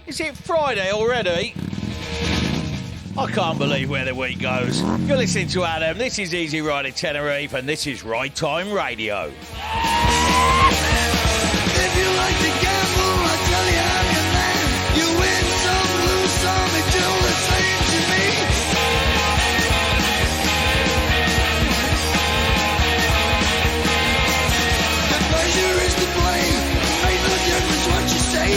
Is it Friday already? I can't believe where the week goes. You're listening to Adam. This is Easy Rider Tenerife, and this is Right Time Radio. If you like to gamble, I tell you I'm your man. You win some, lose some, it's all the same to me. The pleasure is to play. Make no difference what you say.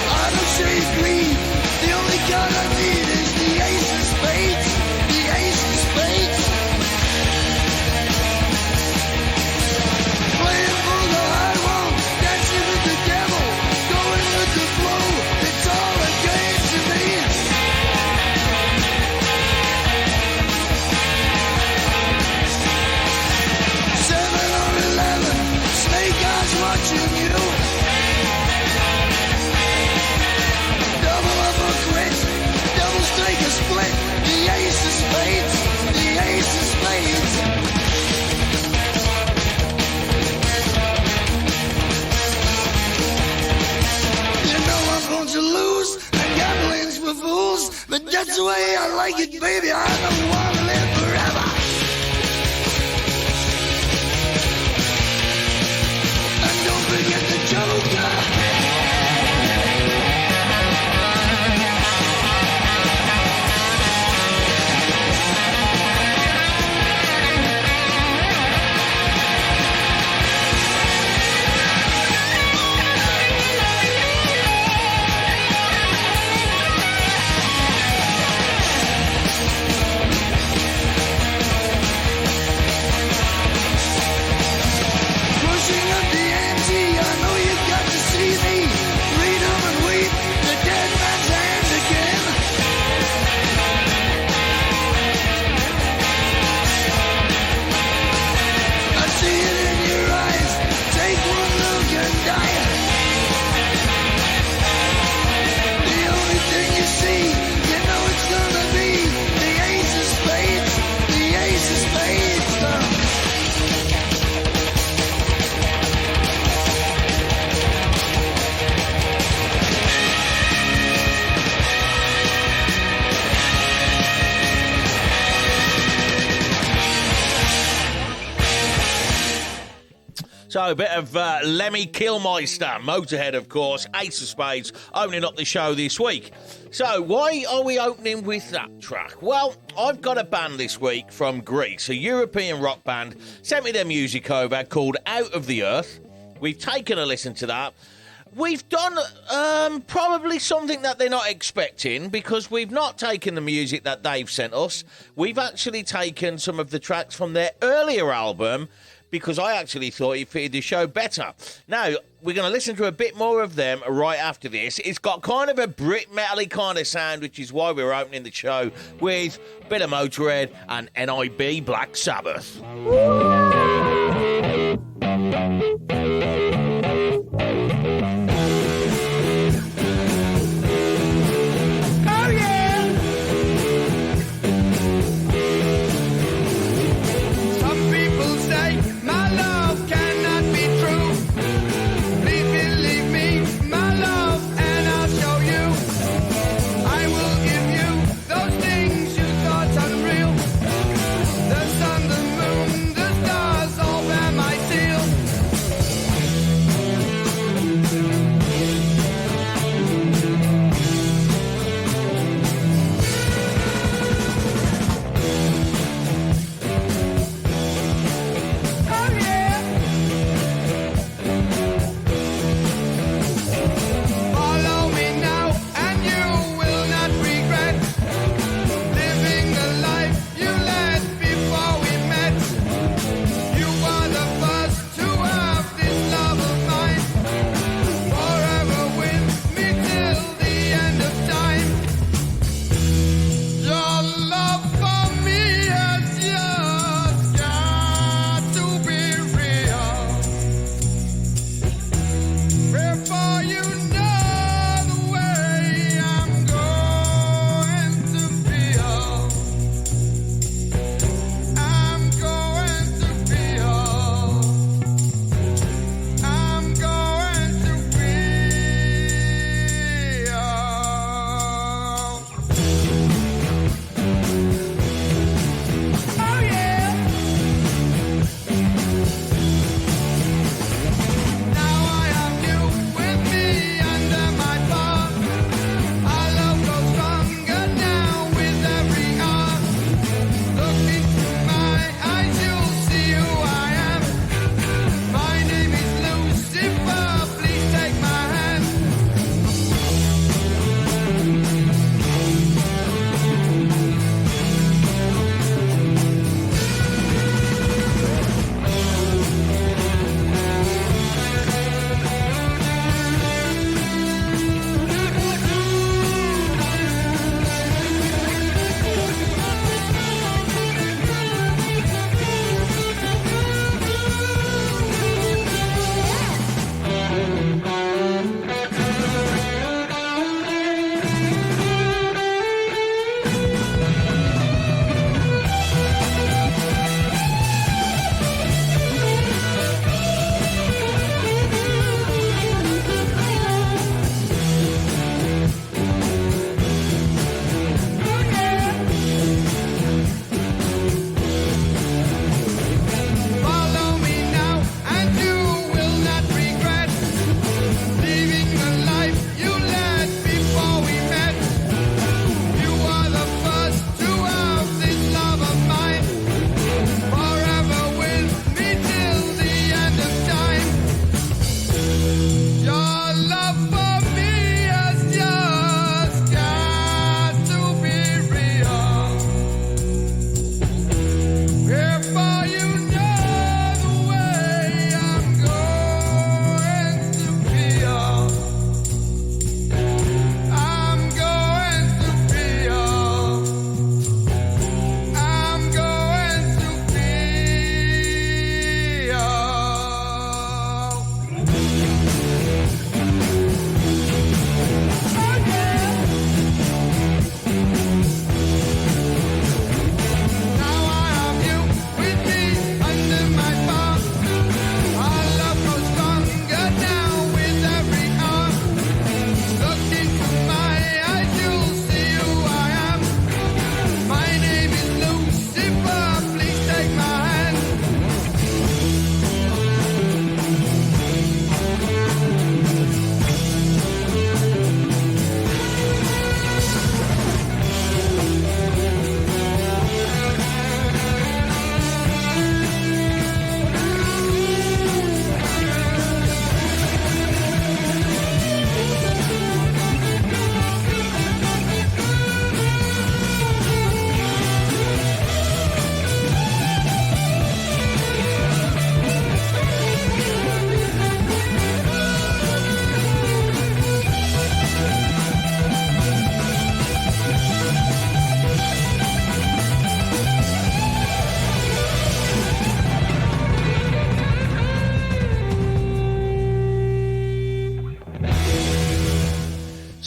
I don't say greed. The only card I need is the ace of spades. The ace of spades. Playing for the high wall, dancing with the devil, going with the flow. It's all a game to me. 7 or 11, snake eyes watching you. Double up or quit, double strike or split. The ace of spades, the ace of spades. You know I'm going to lose, and gambling's for fools. But that's the way I like it, baby. I don't want to live forever. And don't forget the Joker. Pushing up the ante, I know you've got to see me. Read 'em and weep, the dead man's hand again. I see it in your eyes, take one look and die. The only thing you see, you know it's gonna be the ace of spades, the ace of spades. So a bit of Lemmy Kilmister, Motorhead, of course, Ace of Spades, opening up the show this week. So why are we opening with that track? Well, I've got a band this week from Greece, a European rock band, sent me their music over called Out of the Earth. We've taken a listen to that. We've done probably something that they're not expecting, because we've not taken the music that they've sent us. We've actually taken some of the tracks from their earlier album, because I actually thought it fitted the show better. Now, we're going to listen to a bit more of them right after this. It's got kind of a Brit metal-y kind of sound, which is why we're opening the show with a bit of Motorhead and NIB Black Sabbath. Oh yeah! Some people say my love cannot be true. Please believe me, my love, and I'll show you. I will give you those things you thought unreal. The sun, the moon, the stars, all bear my seal.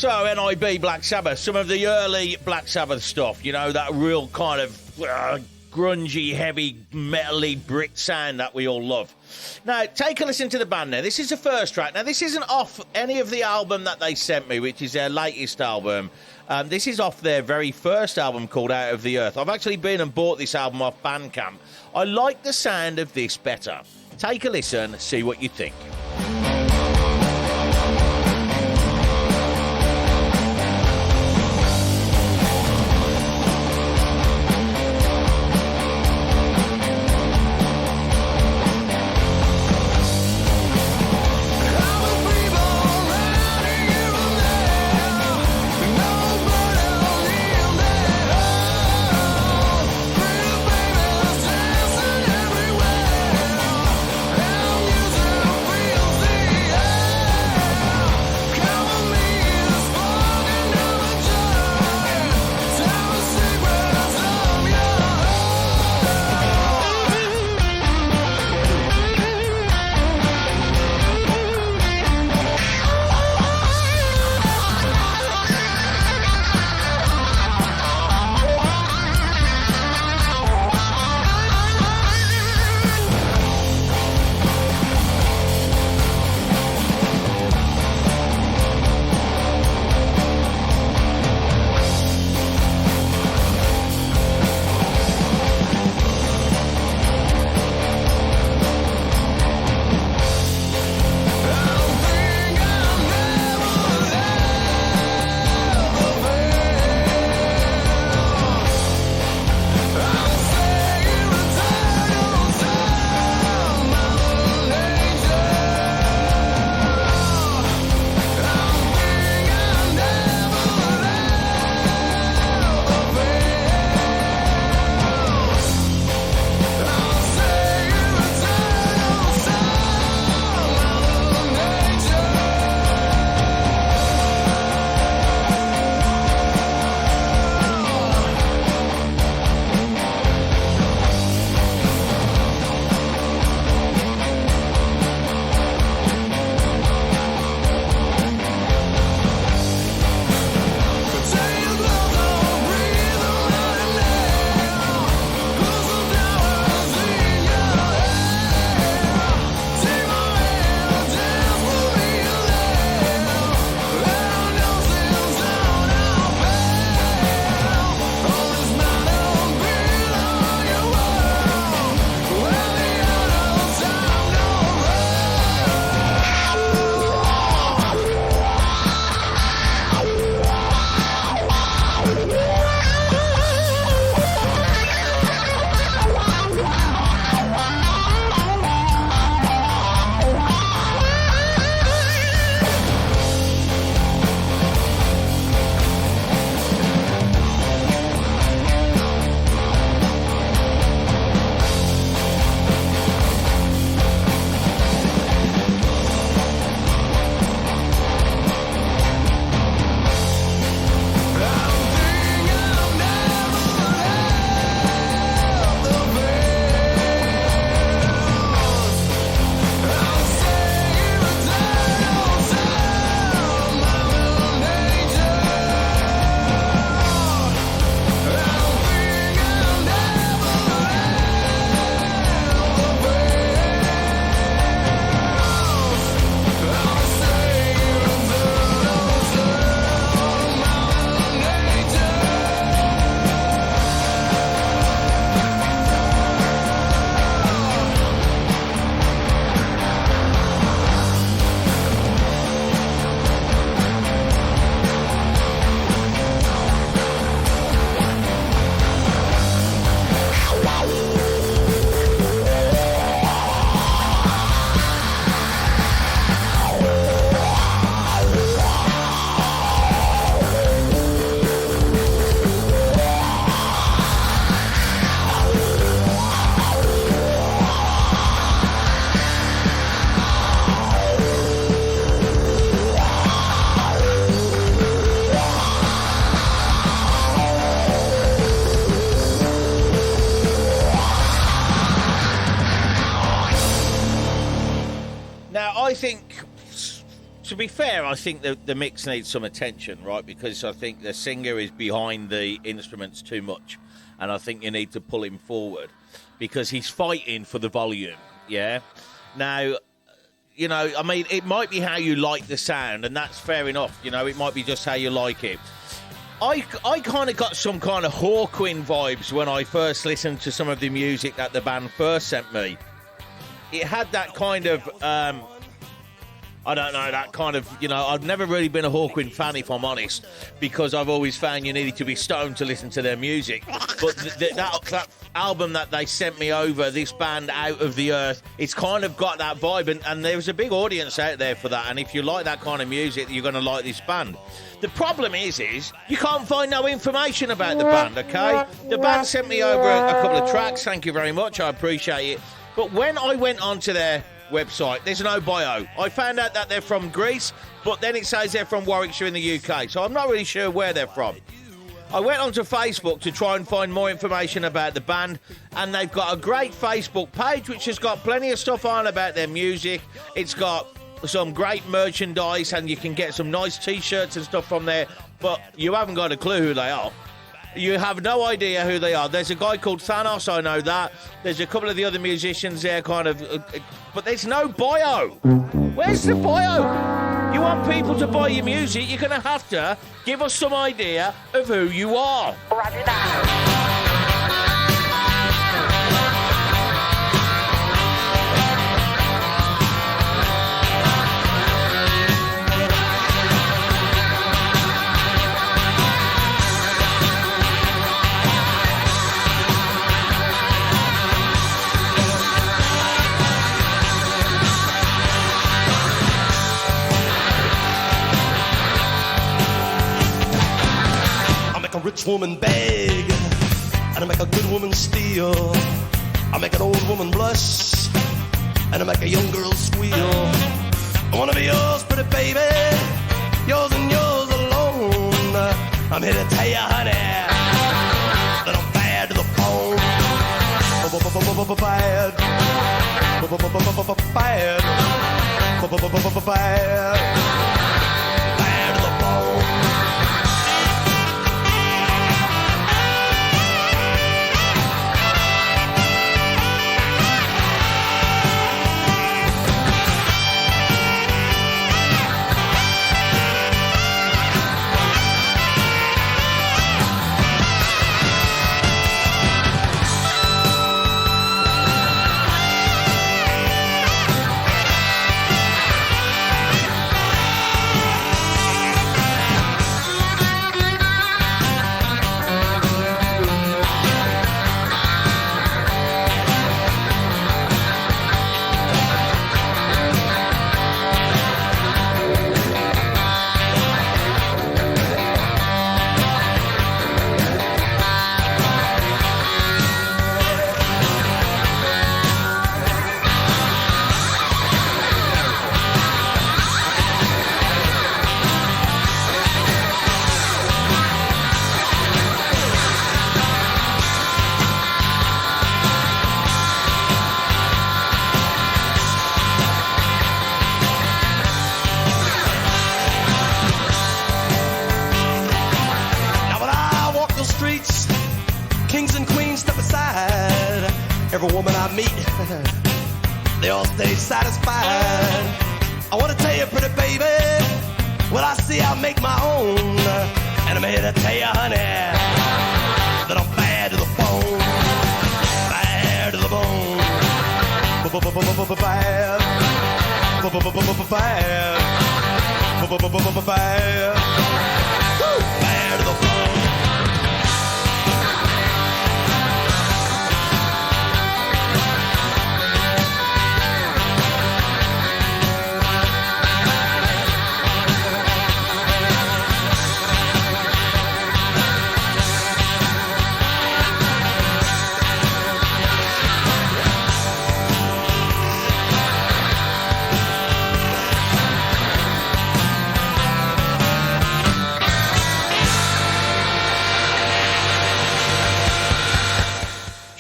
So, NIB Black Sabbath, some of the early Black Sabbath stuff, you know, that real kind of grungy, heavy, metal-y Brit sound that we all love. Now, take a listen to the band now. This is the first track. Now, this isn't off any of the album that they sent me, which is their latest album. This is off their very first album called Out of the Earth. I've actually been and bought this album off Bandcamp. I like the sound of this better. Take a listen, see what you think. to be fair, I think the mix needs some attention, right? Because I think the singer is behind the instruments too much. And I think you need to pull him forward because he's fighting for the volume, yeah? Now, you know, I mean, it might be how you like the sound, and that's fair enough. You know, it might be just how you like it. I kind of got some kind of Hawkwind vibes when I first listened to some of the music that the band first sent me. It had that kind of, I don't know, that kind of, you know, I've never really been a Hawkwind fan, if I'm honest, because I've always found you needed to be stoned to listen to their music. But that album that they sent me over, this band Out of the Earth, it's kind of got that vibe, and there's a big audience out there for that, and if you like that kind of music, you're going to like this band. The problem is you can't find no information about the band, okay? The band sent me over a couple of tracks, thank you very much, I appreciate it. But when I went onto their website, there's no bio. I found out that they're from Greece, but then it says they're from Warwickshire in the UK, so I'm not really sure where they're from. I went onto Facebook to try and find more information about the band, and they've got a great Facebook page which has got plenty of stuff on about their music. It's got some great merchandise, and you can get some nice T-shirts and stuff from there, but you haven't got a clue who they are. You have no idea who they are. There's a guy called Thanos, I know that. There's a couple of the other musicians there, kind of, but there's no bio. Where's the bio? You want people to buy your music, you're going to have to give us some idea of who you are. Roger that. A rich woman beg, and I make a good woman steal. I make an old woman blush, and I make a young girl squeal. I wanna be yours, pretty baby, yours and yours alone. I'm here to tell you, honey, that I'm bad to the bone. Bad, bad to the bone. Every woman I meet, they all stay satisfied. I want to tell you, pretty baby, what I see I make my own. And I'm here to tell you, honey, that I'm bad to the bone. Bad to the bone. Bad. Bad. Bad to the bone.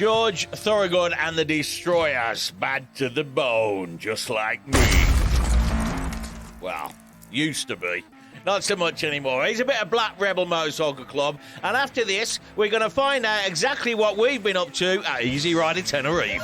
George Thorogood and the Destroyers, bad to the bone, just like me. Well, Used to be. Not so much anymore. He's a bit of Black Rebel Motorcycle Club. And after this, we're going to find out exactly what we've been up to at Easy Rider Tenerife.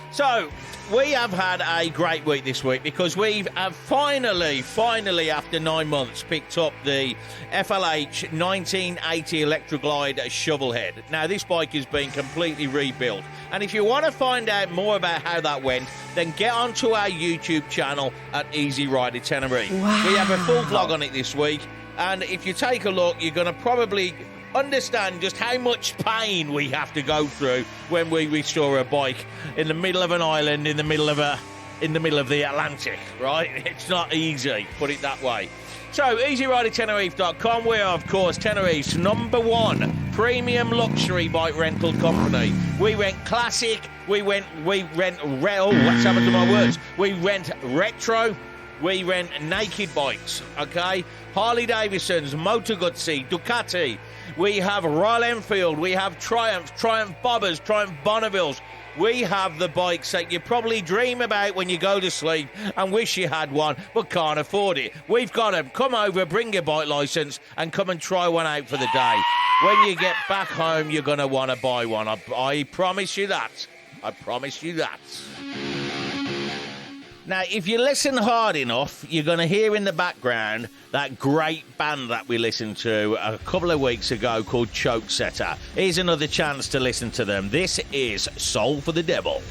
So, we have had a great week this week because we have finally, after 9 months, picked up the FLH 1980 Electroglide Shovelhead. Now, this bike has been completely rebuilt. And if you want to find out more about how that went, then get onto our YouTube channel at Easy Rider Tenerife. Wow. We have a full vlog on it this week. And if you take a look, you're going to probably understand just how much pain we have to go through when we restore a bike in the middle of an island, in the middle of the Atlantic, right? It's not easy, put it that way. So, EasyRiderTenerife.com, we are, of course, Tenerife's #1 premium luxury bike rental company. We rent classic, we rent what's happened to my words? We rent retro, we rent naked bikes, okay? Harley Davidsons, Moto Guzzi, Ducati. We have Royal Enfield, we have Triumph Bobbers, Triumph Bonnevilles. We have the bikes that you probably dream about when you go to sleep and wish you had one but can't afford it. We've got them. Come over, bring your bike licence and come and try one out for the day. When you get back home, you're going to want to buy one. I promise you that. I promise you that. Now, if you listen hard enough, you're going to hear in the background that great band that we listened to a couple of weeks ago called Choke Setter. Here's another chance to listen to them. This is Soul for the Devil.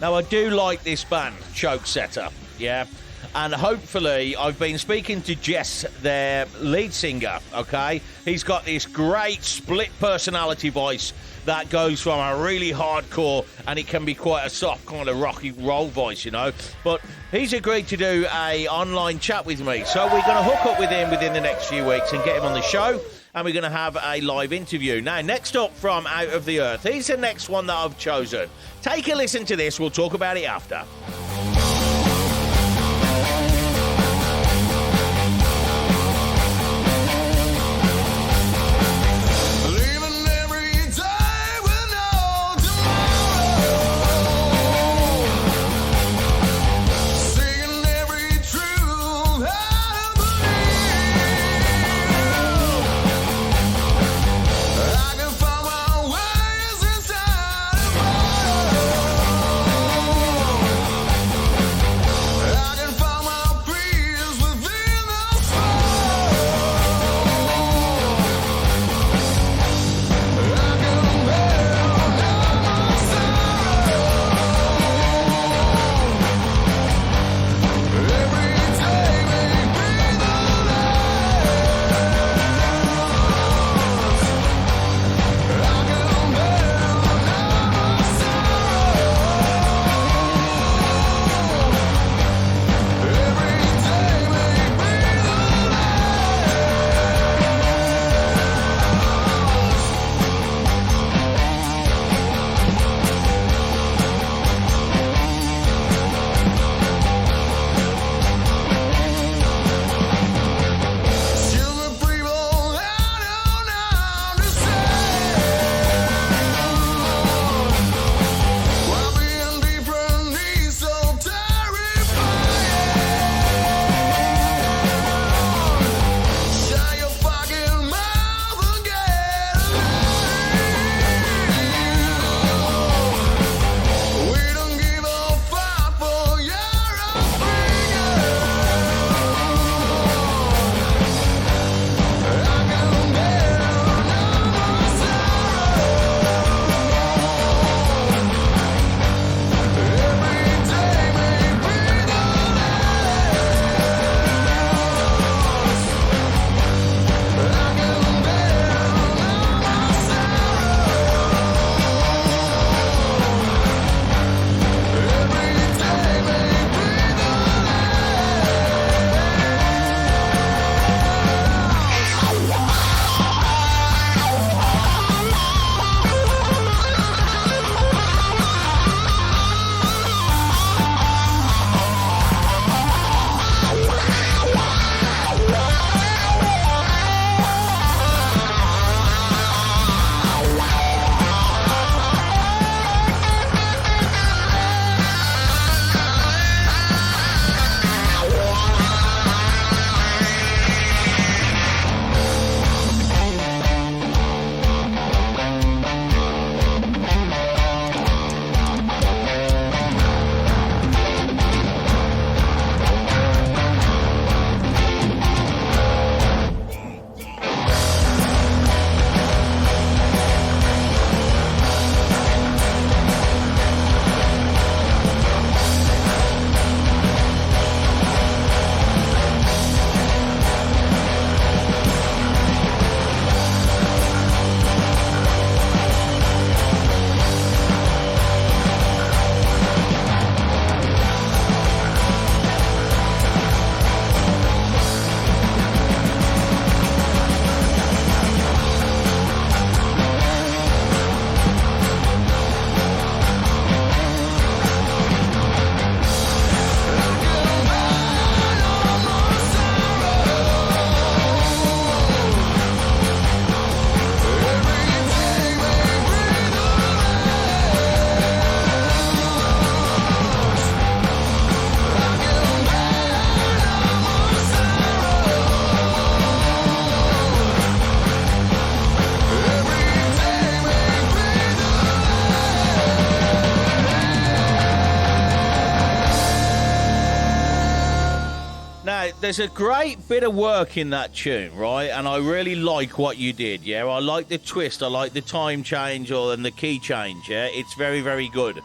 Now, I do like this band, Choke Setter, yeah? And hopefully, I've been speaking to Jess, their lead singer, okay? He's got this great split personality voice that goes from a really hardcore, and it can be quite a soft kind of rocky roll voice, you know. But he's agreed to do a online chat with me. So we're going to hook up with him within the next few weeks and get him on the show. And we're going to have a live interview. Now, next up from Out of the Earth, he's the next one that I've chosen. Take a listen to this. We'll talk about it after. there's a great bit of work in that tune, right? And I really like what you did, yeah? I like the twist, I like the time change and the key change, yeah? It's very, very good.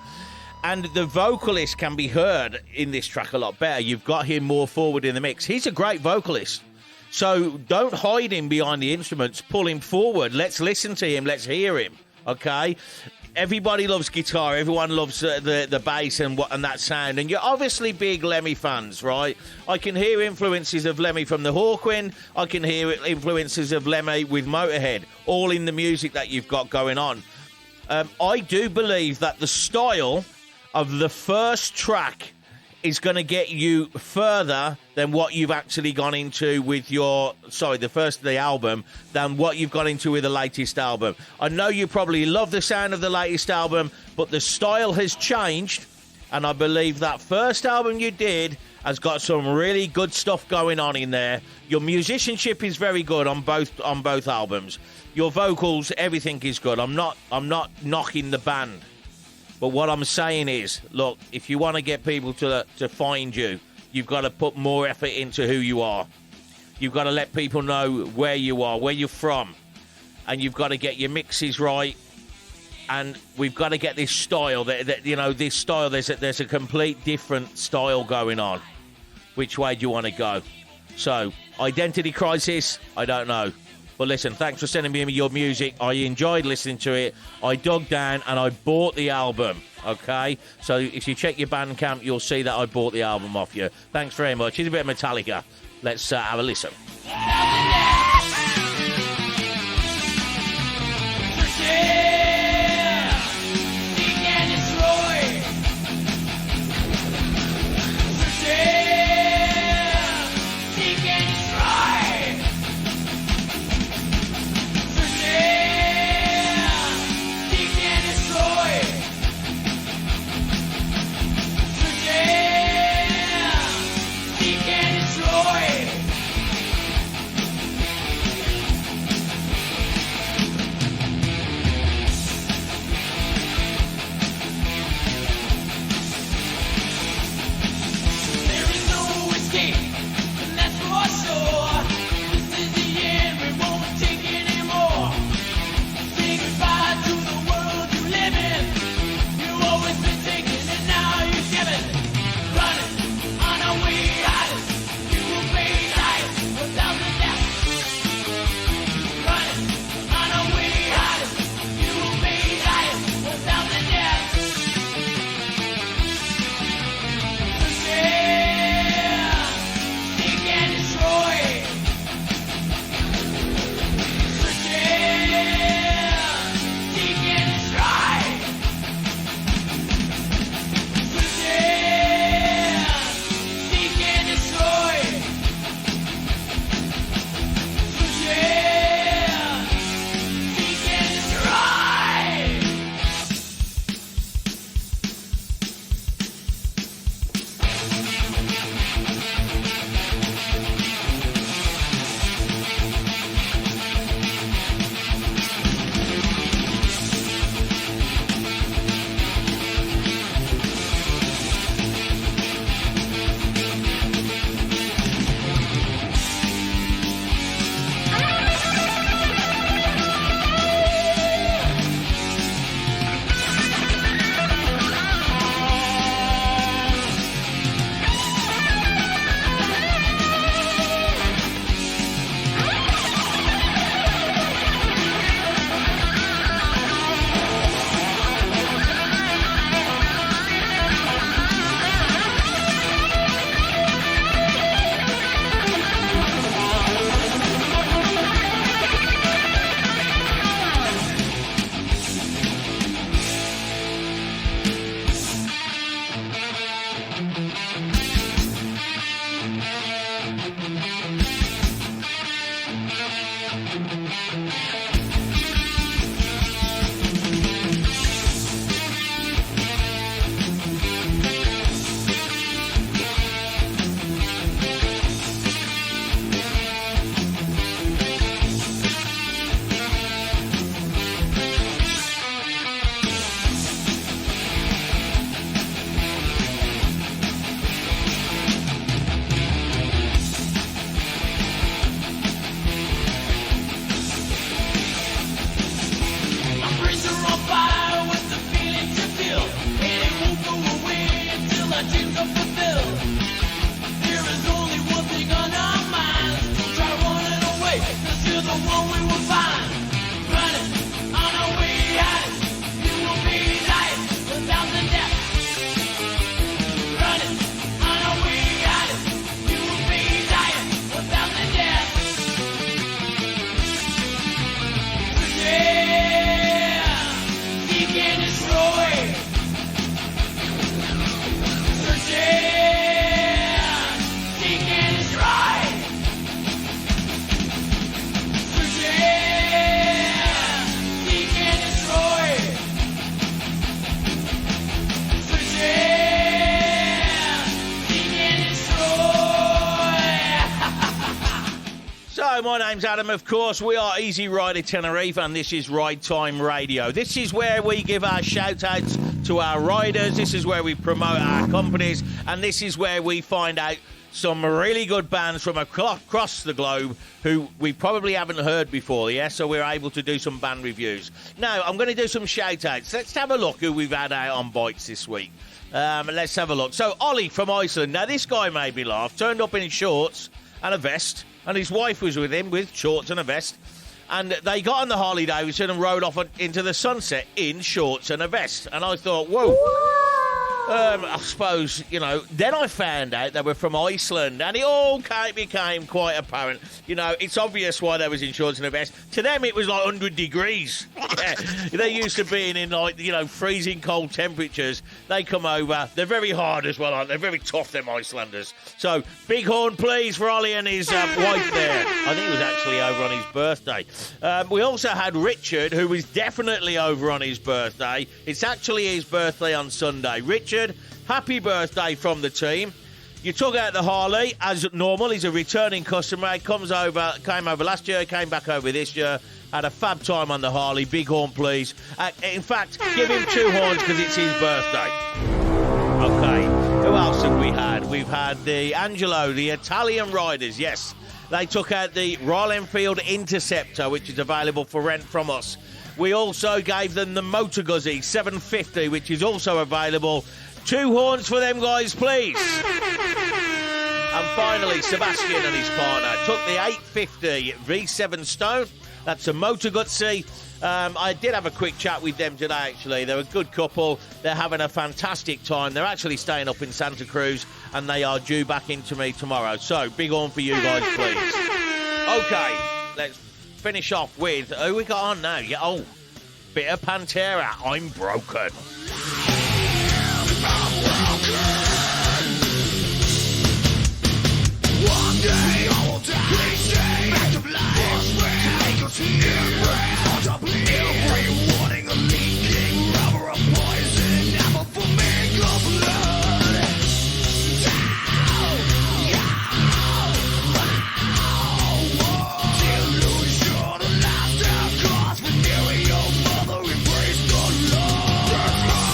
And the vocalist can be heard in this track a lot better. You've got him more forward in the mix. He's a great vocalist. So don't hide him behind the instruments. Pull him forward. Let's listen to him. Let's hear him. Okay? Everybody loves guitar. Everyone loves the bass and that sound. And you're obviously big Lemmy fans, right? I can hear influences of Lemmy from the Hawkwind. I can hear influences of Lemmy with Motorhead, all in the music that you've got going on. I do believe that the style of the first track is going to get you further than what you've actually gone into with the album, than what you've gone into with the latest album. I know you probably love the sound of the latest album, but the style has changed, and I believe that first album you did has got some really good stuff going on in there. Your musicianship is very good on both albums. Your vocals, everything is good. I'm not knocking the band. But what I'm saying is, look, if you want to get people to find you, you've got to put more effort into who you are. You've got to let people know where you are, where you're from. And you've got to get your mixes right. And we've got to get this style. This style, there's a complete different style going on. Which way do you want to go? So, Identity Crisis, I don't know. But listen, thanks for sending me your music. I enjoyed listening to it. I dug down and I bought the album, okay? So if you check your Bandcamp, you'll see that I bought the album off you. Thanks very much. Here's a bit of Metallica. Let's have a listen. our dreams are fulfilled. There is only one thing on our minds. Don't try running away, 'cause you're the one we will find. Running on our way out, you will be light without the death. Running on our way out, you will be dying without the death. Yeah, seek and destroy. So, my name's Adam, of course. We are Easy Rider Tenerife, and this is Ride Time Radio. This is where we give our shout-outs to our riders. This is where we promote our companies, and this is where we find out some really good bands from across the globe who we probably haven't heard before, yeah? So we're able to do some band reviews. Now, I'm going to do some shout-outs. Let's have a look who we've had out on Bites this week. Let's have a look. So, Ollie from Iceland. Now, this guy made me laugh. Turned up in shorts and a vest, and his wife was with him with shorts and a vest. And they got on the Harley Davidson and rode off into the sunset in shorts and a vest. And I thought, whoa. I suppose, you know, then I found out they were from Iceland, and it all became quite apparent. You know, it's obvious why they was in shorts and a vest. To them, it was like 100 degrees. Yeah. They're used to being in, like, you know, freezing cold temperatures. They come over. They're very hard as well, aren't they? They're very tough, them Icelanders. So, big horn, please, for Ollie and his wife there. I think it was actually over on his birthday. We also had Richard, who was definitely over on his birthday. It's actually his birthday on Sunday. Richard, happy birthday from the team. You took out the Harley as normal. He's a returning customer. He came over last year, came back over this year. Had a fab time on the Harley. Big horn, please. In fact, give him 2 horns because it's his birthday. Okay, who else have we had? We've had the Angelo, the Italian riders. Yes, they took out the Royal Enfield Interceptor, which is available for rent from us. We also gave them the Motor Guzzi 750, which is also available. 2 horns for them guys, please. And finally, Sebastian and his partner took the 850 V7 Stone. That's a Motor Guzzi. I did have a quick chat with them today, actually. They're a good couple. They're having a fantastic time. They're actually staying up in Santa Cruz, and they are due back into me tomorrow. So, big horn for you guys, please. Okay, let's finish off with who we got on now. Yeah, oh, bit of Pantera. I'm broken. One day I will die. Please stay back to life. Take us here. Every warning a leaking rubber of poison. Never for me of blood. Delusion, last cause. We knew your mother embraced the Lord.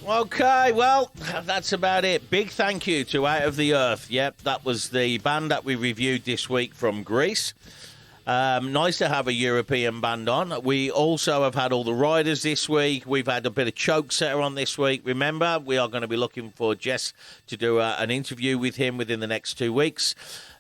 Okay, well, that's about it. Big thank you to Out of the Earth. Yep, that was the band that we reviewed this week from Greece. Nice to have a European band on. We also have had all the riders this week. We've had a bit of Choke Setter on this week. Remember, we are going to be looking for Jess to do an interview with him within the next 2 weeks.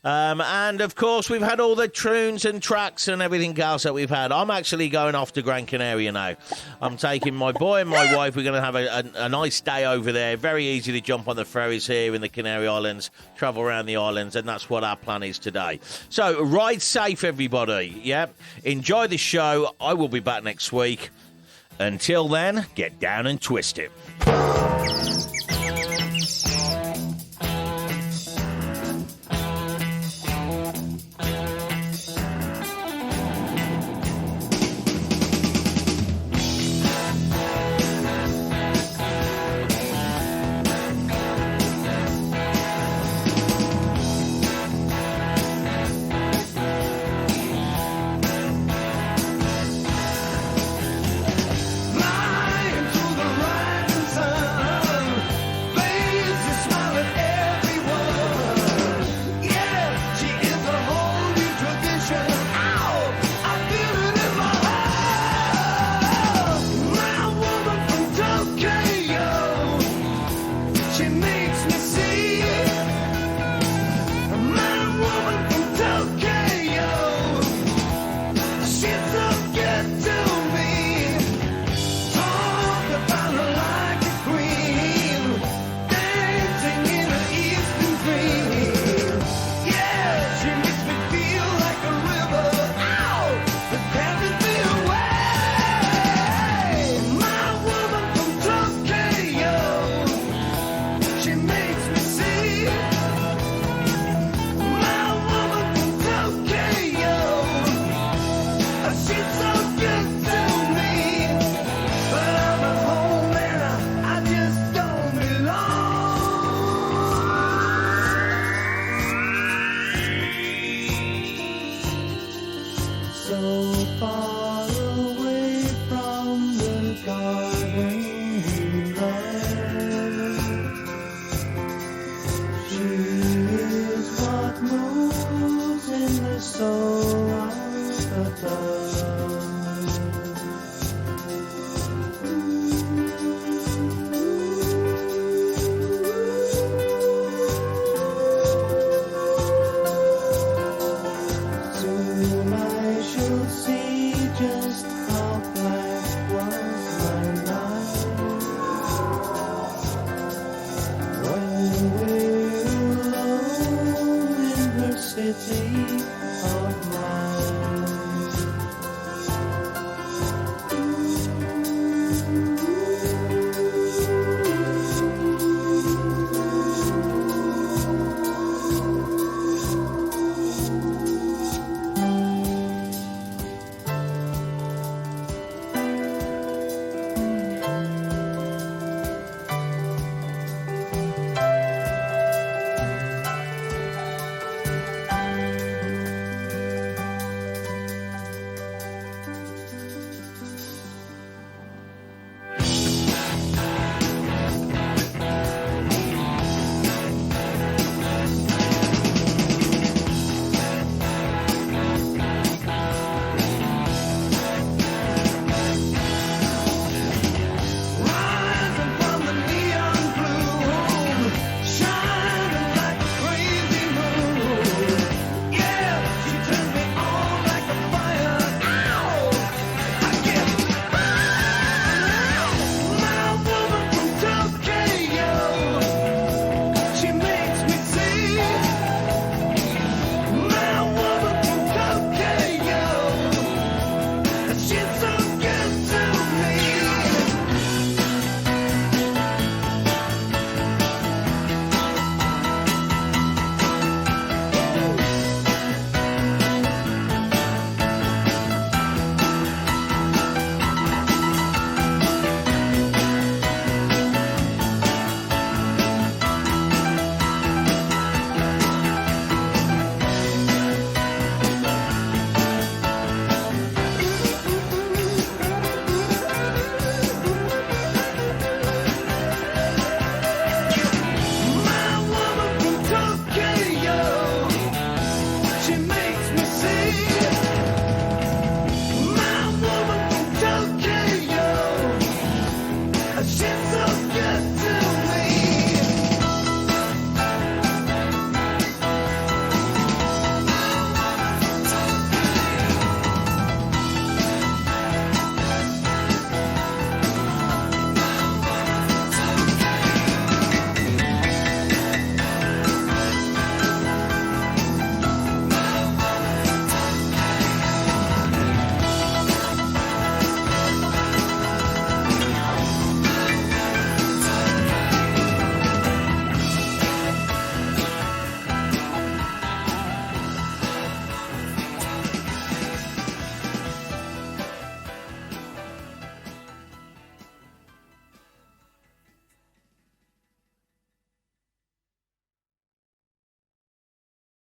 And, of course, we've had all the tunes and tracks and everything else that we've had. I'm actually going off to Gran Canaria now. I'm taking my boy and my wife. We're going to have a nice day over there. Very easy to jump on the ferries here in the Canary Islands, travel around the islands, and that's what our plan is today. So, ride safe, everybody. Yeah, enjoy the show. I will be back next week. Until then, get down and twist it.